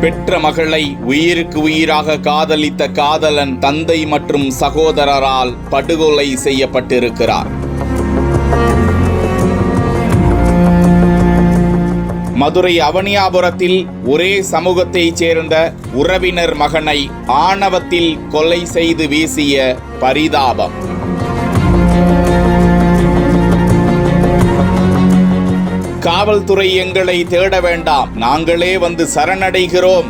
பெற்ற மகளை உயிருக்கு உயிராக காதலித்த காதலன் தந்தை மற்றும் சகோதரரால் படுகொலை செய்யப்பட்டிருக்கிறார். மதுரை அவனியாபுரத்தில் ஒரே சமூகத்தைச் சேர்ந்த உறவினர் மகனை ஆணவத்தில் கொலை செய்து வீசிய பரிதாபம். காவல்துறை எங்களை தேட வேண்டாம், நாங்களே வந்து சரணடைகிறோம்.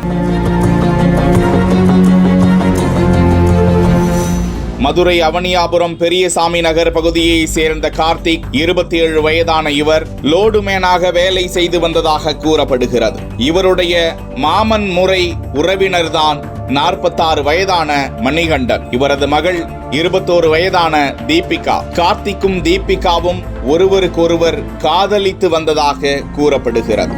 மதுரை அவனியாபுரம் பெரியசாமி நகர் பகுதியை சேர்ந்த கார்த்திக் 27 வயதான இவர் லோடுமேனாக வேலை செய்து வந்ததாக கூறப்படுகிறது. இவருடைய மாமன் முறை உறவினர்தான் 46 வயதான மணிகண்டன். இவரது மகள் 21 வயதான தீபிகா. கார்த்திக்கும் தீபிகாவும் ஒருவருக்கொருவர் காதலித்து வந்ததாக கூறப்படுகிறது.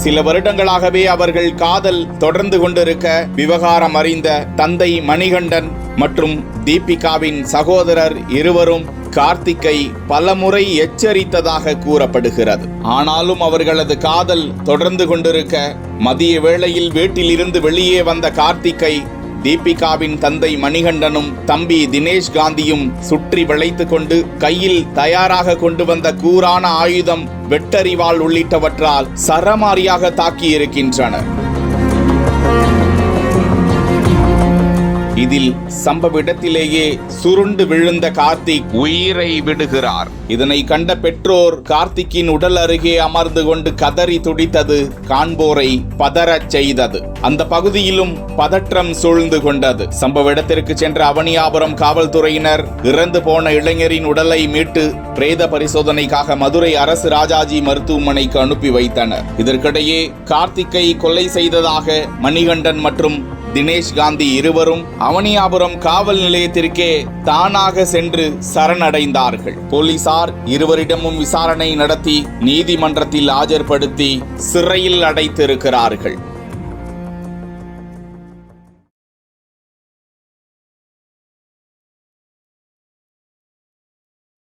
சில வருடங்களாகவே அவர்கள் காதல் தொடர்ந்து கொண்டிருக்க விவகாரம் அறிந்த தந்தை மணிகண்டன் மற்றும் தீபிகாவின் சகோதரர் இருவரும் கார்த்திக்கை பலமுறை எச்சரித்ததாக கூறப்படுகிறது. ஆனாலும் அவர்களது காதல் தொடர்ந்து கொண்டிருக்க மதிய வேளையில் வீட்டிலிருந்து வெளியே வந்த கார்த்திக்கை தீபிகாவின் தந்தை மணிகண்டனும் தம்பி தினேஷ் காந்தியும் சுற்றி வளைத்து கொண்டு கையில் தயாராக கொண்டு வந்த கூரான ஆயுதம், வெட்டறிவாள் உள்ளிட்டவற்றால் சரமாரியாக தாக்கியிருக்கின்றனர். இதில் சம்பவ இடத்திலேயே சுருண்டு விழுந்த கார்த்திக் உயிரை விடுகிறார். இதனை கண்ட பெற்றோர் கார்த்திக்கின் உடல் அருகே அமர்ந்து கொண்டு கதறி துடித்தது காண்போரை பதறச் செய்தது. அந்த பகுதியிலும் பதற்றம் சூழ்ந்து கொண்டது. சம்பவ இடத்திற்கு சென்ற அவனியாபுரம் காவல்துறையினர் இறந்து போன இளைஞரின் உடலை மீட்டு பிரேத பரிசோதனைக்காக மதுரை அரசு ராஜாஜி மருத்துவமனைக்கு அனுப்பி வைத்தனர். இதற்கிடையே கார்த்திக்கை கொலை செய்ததாக மணிகண்டன் மற்றும் தினேஷ் காந்தி இருவரும் அவனியாபுரம் காவல் நிலையத்திற்கே தானாக சென்று சரணடைந்தார்கள். போலீசார் இருவரிடமும் விசாரணை நடத்தி நீதிமன்றத்தில் ஆஜர்படுத்தி சிறையில் அடைத்திருக்கிறார்கள்.